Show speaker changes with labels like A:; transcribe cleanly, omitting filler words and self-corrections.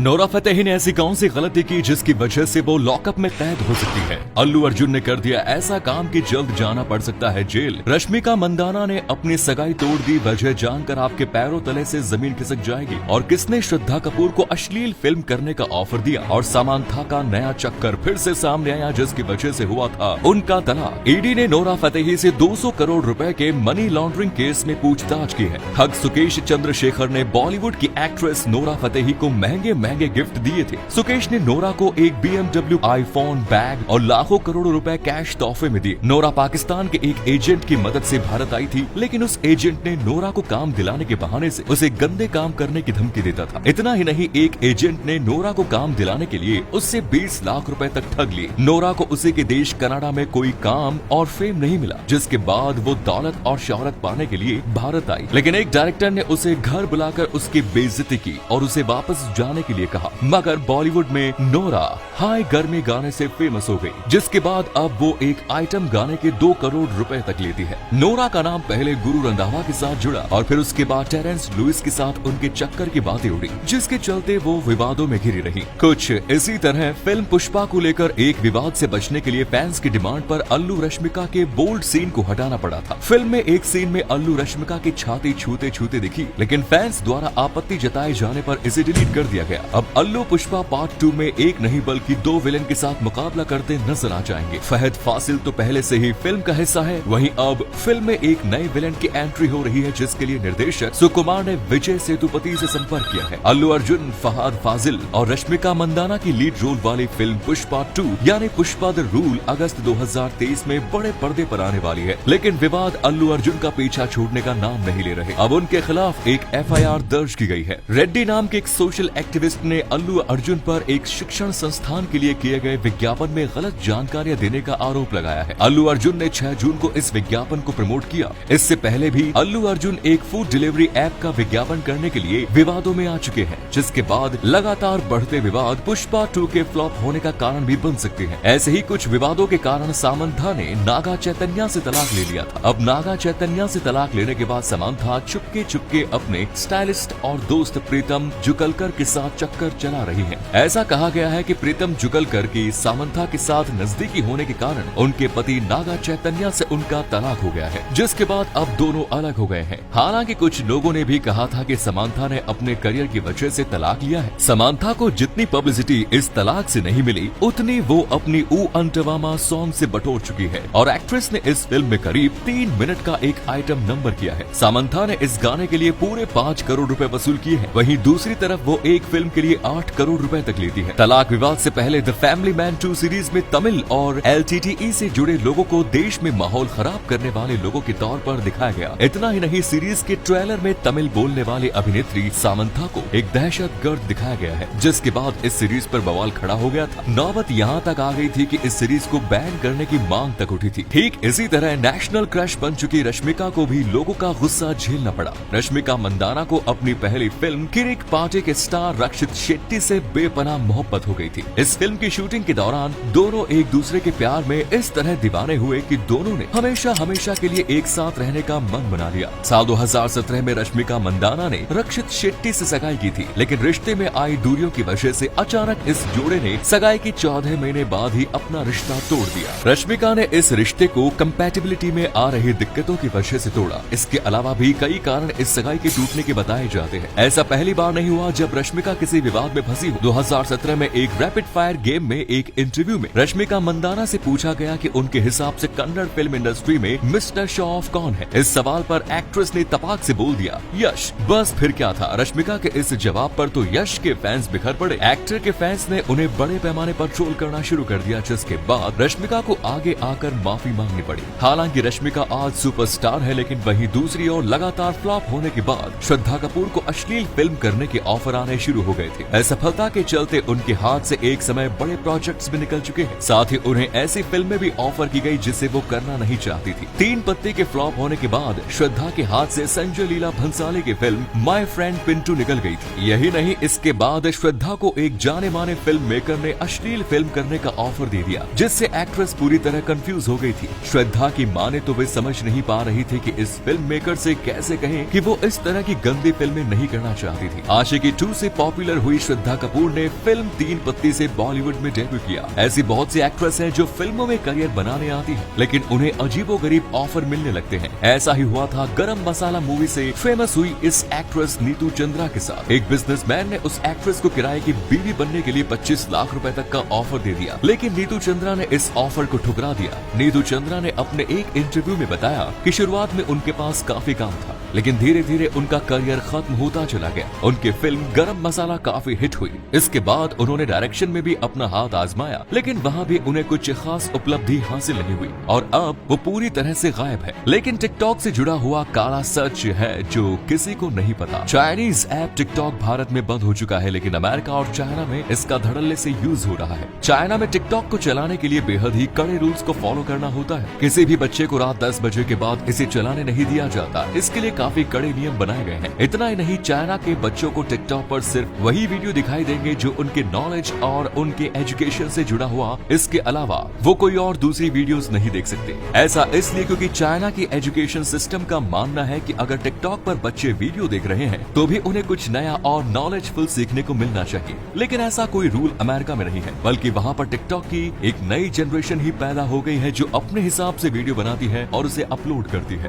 A: Nora Fatehi ने ऐसी कौन सी गलती की जिसकी वजह से वो लॉकअप में कैद हो सकती है। अल्लू अर्जुन ने कर दिया ऐसा काम कि जल्द जाना पड़ सकता है जेल। रश्मिका मंदाना ने अपनी सगाई तोड़ दी, वजह जानकर आपके पैरों तले से जमीन खिसक जाएगी। और किसने श्रद्धा कपूर को अश्लील फिल्म करने का ऑफर दिया और सामांथा का नया चक्कर फिर से सामने आया जिसकी वजह से हुआ था उनका तलाक। ईडी ने नोरा फतेही से 200 करोड़ रुपए के मनी लॉन्ड्रिंग केस में पूछताछ की है। ठग सुकेश चंद्रशेखर ने बॉलीवुड की एक्ट्रेस नोरा फतेही को महंगे गिफ्ट दिए थे। सुकेश ने नोरा को एक BMW, आईफोन, बैग और लाखों करोड़ों रुपए कैश तोहफे में दिए। नोरा पाकिस्तान के एक एजेंट की मदद से भारत आई थी, लेकिन उस एजेंट ने नोरा को काम दिलाने के बहाने से उसे गंदे काम करने की धमकी देता था। इतना ही नहीं, एक एजेंट ने नोरा को काम दिलाने के लिए उससे 20 लाख रुपए तक ठग लिए। नोरा को उसी के देश कनाडा में कोई काम और फेम नहीं मिला, जिसके बाद वो दौलत और शोहरत पाने के लिए भारत आई। लेकिन एक डायरेक्टर ने उसे घर बुलाकर उसकी बेइज्जती की और उसे वापस जाने के लिए कहा। मगर बॉलीवुड में नोरा हाय गर्मी गाने से फेमस हो गई, जिसके बाद अब वो एक आइटम गाने के 2 करोड़ रुपए तक लेती है। नोरा का नाम पहले गुरु रंधावा के साथ जुड़ा और फिर उसके बाद टेरेंस लुइस के साथ उनके चक्कर की बातें उड़ी, जिसके चलते वो विवादों में घिरी रही। कुछ इसी तरह फिल्म पुष्पा को लेकर एक विवाद से बचने के लिए फैंस की डिमांड पर अल्लू रश्मिका के बोल्ड सीन को हटाना पड़ा था। फिल्म में एक सीन में अल्लू रश्मिका की छाती छूते छूते दिखी, लेकिन फैंस द्वारा आपत्ति जताए जाने पर इसे डिलीट कर दिया गया। अब अल्लू पुष्पा पार्ट 2 में एक नहीं बल्कि 2 विलेन के साथ मुकाबला करते नजर आ जाएंगे। फहद फासिल तो पहले से ही फिल्म का हिस्सा है, वहीं अब फिल्म में एक नए विलेन की एंट्री हो रही है, जिसके लिए निर्देशक सुकुमार ने विजय सेतुपति से संपर्क किया है। अल्लू अर्जुन, फहद फासिल और रश्मिका मंदाना की लीड रोल वाली फिल्म पुष्पा 2 यानी पुष्पा द रूल अगस्त 2023 में बड़े पर्दे पर आने वाली है। लेकिन विवाद अल्लू अर्जुन का पीछा छोड़ने का नाम नहीं ले रहे। अब उनके खिलाफ एक FIR दर्ज की गई है। रेड्डी नाम के एक सोशल एक्टिविस्ट ने अल्लू अर्जुन पर एक शिक्षण संस्थान के लिए किए गए विज्ञापन में गलत जानकारियां देने का आरोप लगाया है। अल्लू अर्जुन ने 6 जून को इस विज्ञापन को प्रमोट किया। इससे पहले भी अल्लू अर्जुन एक फूड डिलीवरी ऐप का विज्ञापन करने के लिए विवादों में आ चुके हैं, जिसके बाद लगातार बढ़ते विवाद पुष्पा 2 के फ्लॉप होने का कारण भी बन सकते हैं। ऐसे ही कुछ विवादों के कारण सामंथा ने नागा चैतन्या से तलाक ले लिया था। अब नागा चैतन्या से तलाक लेने के बाद सामंथा चुपके अपने स्टाइलिस्ट और दोस्त प्रीतम जुगलकर के साथ चक्कर चला रही है। ऐसा कहा गया है कि प्रीतम जुगलकर की सामंथा के साथ नजदीकी होने के कारण उनके पति नागा चैतन्या से उनका तलाक हो गया है, जिसके बाद अब दोनों अलग हो गए हैं। हालांकि कुछ लोगों ने भी कहा था कि सामंथा ने अपने करियर की वजह से तलाक लिया है। सामंथा को जितनी पब्लिसिटी इस तलाक से नहीं मिली, उतनी वो अपनी ऊ अंटवामा सॉन्ग से बटोर चुकी है और एक्ट्रेस ने इस फिल्म में करीब 3 मिनट का एक आइटम नंबर किया है। सामंथा ने इस गाने के लिए पूरे 5 करोड़ रुपए वसूल किए हैं। वहीं दूसरी तरफ वो एक फिल्म के लिए 8 करोड़ रुपए तक लेती है। तलाक विवाद से पहले द फैमिली मैन 2 सीरीज में तमिल और LTTE से जुड़े लोगों को देश में माहौल खराब करने वाले लोगों के तौर पर दिखाया गया। इतना ही नहीं, सीरीज के ट्रेलर में तमिल बोलने वाले अभिनेत्री सामंथा को एक दहशतगर्द दिखाया गया है, जिसके बाद इस सीरीज पर बवाल खड़ा हो गया था। नौबत यहाँ तक आ गई थी कि इस सीरीज को बैन करने की मांग तक उठी थी। ठीक इसी तरह नेशनल क्रश बन चुकी रश्मिका को भी लोगों का गुस्सा झेलना पड़ा। रश्मिका मंदाना को अपनी पहली फिल्म किरिक पार्टी के स्टार रक्षित शेट्टी से बेपनाह मोहब्बत हो गई थी। इस फिल्म की शूटिंग के दौरान दोनों एक दूसरे के प्यार में इस तरह दीवाने हुए कि दोनों ने हमेशा के लिए एक साथ रहने का मन बना लिया। साल 2017 में रश्मिका मंदाना ने रक्षित शेट्टी से सगाई की थी, लेकिन रिश्ते में आई दूरियों की वजह से अचानक इस जोड़े ने सगाई की 14 महीने बाद ही अपना रिश्ता तोड़ दिया। रश्मिका ने इस रिश्ते को कंपैटिबिलिटी में आ रही दिक्कतों की वजह से तोड़ा। इसके अलावा भी कई कारण इस सगाई के टूटने के बताए जाते हैं। ऐसा पहली बार नहीं हुआ जब रश्मिका किसी विवाद में फंसी हो। 2017 में एक रैपिड फायर गेम में एक इंटरव्यू में रश्मिका मंदाना से पूछा गया कि उनके हिसाब से कन्नड़ फिल्म इंडस्ट्री में मिस्टर शो ऑफ कौन है। इस सवाल पर एक्ट्रेस ने तपाक से बोल दिया, यश। बस फिर क्या था, रश्मिका के इस जवाब पर तो यश के फैंस बिखर पड़े। एक्टर के फैंस ने उन्हें बड़े पैमाने पर ट्रोल करना शुरू कर दिया, जिसके बाद रश्मिका को आगे आकर माफी मांगनी पड़ी। हालांकि रश्मिका आज सुपरस्टार है, लेकिन वहीं दूसरी ओर लगातार फ्लॉप होने के बाद श्रद्धा कपूर को अश्लील फिल्म करने के ऑफर आने शुरू हो गए थे। असफलता के चलते उनके हाथ से एक समय बड़े प्रोजेक्ट्स भी निकल चुके हैं। साथ ही उन्हें ऐसी फिल्में भी ऑफर की गई जिसे वो करना नहीं चाहती थी। 3 पत्ती के फ्लॉप होने के बाद श्रद्धा के हाथ से संजय लीला भंसाली की फिल्म माय फ्रेंड पिंटू निकल गई थी। यही नहीं, इसके बाद श्रद्धा को एक जाने माने फिल्म मेकर ने अश्लील फिल्म करने का ऑफर दे दिया, जिससे एक्ट्रेस पूरी तरह कंफ्यूज हो गई थी। श्रद्धा की माने तो वे समझ नहीं पा रही थी कि इस फिल्म मेकर से कैसे कहें कि वो इस तरह की गंदी फिल्में नहीं करना चाहती थी। आशिकी 2 से पॉपुलर पॉपुलर हुई श्रद्धा कपूर ने फिल्म 3 पत्ती से बॉलीवुड में डेब्यू किया। ऐसी बहुत सी एक्ट्रेस हैं जो फिल्मों में करियर बनाने आती हैं, लेकिन उन्हें अजीबोगरीब ऑफर मिलने लगते हैं। ऐसा ही हुआ था गरम मसाला मूवी से फेमस हुई इस एक्ट्रेस नीतू चंद्रा के साथ। एक बिजनेसमैन ने उस एक्ट्रेस को किराए की बीवी बनने के लिए 25 लाख रुपए तक का ऑफर दे दिया, लेकिन नीतू चंद्रा ने इस ऑफर को ठुकरा दिया। नीतू चंद्रा ने अपने एक इंटरव्यू में बताया कि शुरुआत में उनके पास काफी काम था, लेकिन धीरे धीरे उनका करियर खत्म होता चला गया। उनकी फिल्म गरम मसाला काफी हिट हुई। इसके बाद उन्होंने डायरेक्शन में भी अपना हाथ आजमाया, लेकिन वहाँ भी उन्हें कुछ खास उपलब्धि हासिल नहीं हुई और अब वो पूरी तरह से गायब है। लेकिन टिकटॉक से जुड़ा हुआ काला सच है जो किसी को नहीं पता। चाइनीज ऐप टिकटॉक भारत में बंद हो चुका है, लेकिन अमेरिका और चाइना में इसका धड़ल्ले से यूज हो रहा है। चाइना में टिकटॉक को चलाने के लिए बेहद ही कड़े रूल्स को फॉलो करना होता है। किसी भी बच्चे को रात 10 बजे के बाद इसे चलाने नहीं दिया जाता। इसके लिए काफी कड़े नियम बनाए गए हैं। इतना ही नहीं, चाइना के बच्चों को टिकटॉक पर सिर्फ वही वीडियो दिखाई देंगे जो उनके नॉलेज और उनके एजुकेशन से जुड़ा हुआ। इसके अलावा वो कोई और दूसरी वीडियोस नहीं देख सकते। ऐसा इसलिए क्योंकि चाइना की एजुकेशन सिस्टम का मानना है कि अगर टिकटॉक पर बच्चे वीडियो देख रहे हैं तो भी उन्हें कुछ नया और नॉलेजफुल सीखने को मिलना चाहिए। लेकिन ऐसा कोई रूल अमेरिका में नहीं है, बल्कि वहाँ पर टिकटॉक की एक नई जनरेशन ही पैदा हो गई है जो अपने हिसाब से वीडियो बनाती है और उसे अपलोड करती है।